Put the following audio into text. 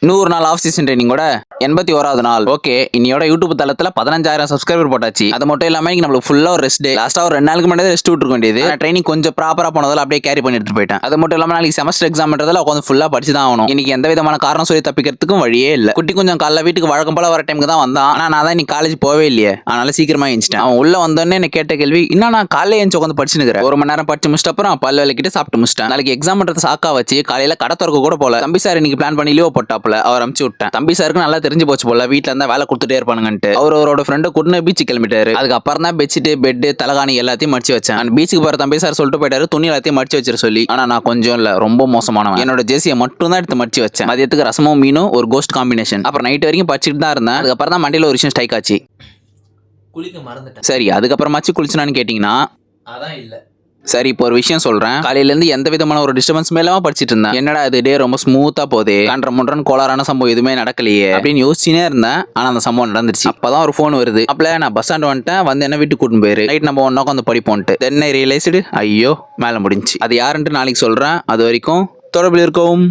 100 நாள் of season ட்ரைனிங்கோட 81வது நாள். Okay, இன்னையோட யூடியூப் தளத்துல 15,000 சப்ஸ்கிரைபர் போட்டாச்சு. அது மட்டும் இல்லாம இன்னைக்கு நம்மளுக்கு ஃபுல்லா ஒரு ரெஸ்ட் டே. லாஸ்டா ஒரு 2 நாளுக்கு முன்னாடி ரெஸ்ட் விட்டுருக்க வேண்டியது. ட்ரைனிங் கொஞ்சம் ப்ராப்பரா போனதால அப்படியே கேரி பண்ணி எடுத்துட்டு போயிட்டேன். அது மட்டும் இல்லாம நாளைக்கு செமஸ்டர் எக்ஸாம்ன்றதால உட்காந்து ஃபுல்லா படிச்சு தான் ஆகணும். இன்னைக்கு எந்த விதமான காரணம் சொல்லி தப்பிக்கிறதுக்கும் வழியே இல்ல. குட்டி கொஞ்சம் காலைல வீட்டுக்கு வழக்கம் போல வர டைமுக்கு தான் வந்தான். ஆனா நான் தான் இன்னைக்கு காலேஜ் போவே இல்லையே, அதனால சீக்கிரமா எழுந்துட்டேன். அவன் உள்ள வந்தோடனே என்ன கேட்ட கேள்வி, என்ன நான் காலையில எழுந்து உட்காந்து படிச்சுன்னு 1 மணி நேரம் படிச்சு முடிச்சிட்ட அப்புறம் பல்ல விளக்கிட்டு சாப்பிட்டு முடிச்சிட்டேன். நாளைக்கு எக்ஸாம்ன்றது சாக்கா வச்சு காலையில கடை திறக்க கூட போல. தம்பி சார் இன்னைக்கு பிளான் பண்ணி லீவ் போட்டாப்ல, அவர் அனுப்பிச்சு விட்டேன். தம்பி சாருக்கு நல்லா தெரிஞ்சு போச்சு போல வீட்டுல இருந்தா வேலை கொடுத்துட்டே இருப்பானுங்கன்ட்டு. அவரோட ஃப்ரெண்டு கூட்டினு பீச் கிளம்பிட்டாரு. அதுக்கப்புறம் தான் பெட்ஷீட் பெட் தலகாணி எல்லாத்தையும் மடிச்சு வச்சேன். அந்த பீச்சுக்கு போற தம்பி சார் சொல்லிட்டு போயிட்டாரு துணி எல்லாத்தையும் மடிச்சு வச்சிரு சொல்லி. ஆனா நான் கொஞ்சம் இல்ல, ரொம்ப மோசமானவன். என்னோட ஜேசியை மட்டும் தான் எடுத்து மடிச்சு வச்சேன். மதியத்துக்கு ரசமும் மீனும் ஒரு கோஸ்ட் காம்பினேஷன். அப்புறம் நைட் வரைக்கும் படிச்சுட்டு தான் இருந்தேன். அதுக்கப்புறம் தான் மண்டியில ஒரு விஷயம் ஸ்ட்ரைக் ஆச்சு. குளிக்க மறந்துட்டேன். சரி, அதுக்கப்புறமாச்சு குளிச்சுனான்னு கேட்டீங்கன்னா அதான் இல்ல. சரி, இப்போ ஒரு விஷயம் சொல்றேன். காலையில இருந்து எந்த விதமான ஒரு டிஸ்டர்பன்ஸ் மேலாம படிச்சிட்டு இருந்தேன். என்னடா இது டே ரொம்ப ஸ்மூத்தா போதே, கண்ட முன்றன் கோளாறான சம்பவம் எதுவுமே நடக்கலையே அப்படின்னு யோசிச்சுனே இருந்தேன். ஆனா அந்த சம்பவம் நடந்துருச்சு. அப்பதான் ஒரு போன் வருது. அப்பல நான் பஸ் ஸ்டாண்ட் வந்துட்டேன். வந்து என்ன வீட்டுக்கு கூட்டிட்டு போயிரு, நைட் நம்ம ஒன்னா உட்காந்து படிப்போன்ட்டு. தென்னை ரியலைஸ்டு, ஐயோ மேல முடிஞ்சு. அது யாருன்ட்டு நாளைக்கு சொல்றேன். அது வரைக்கும் தொடர்பில் இருக்கவும்.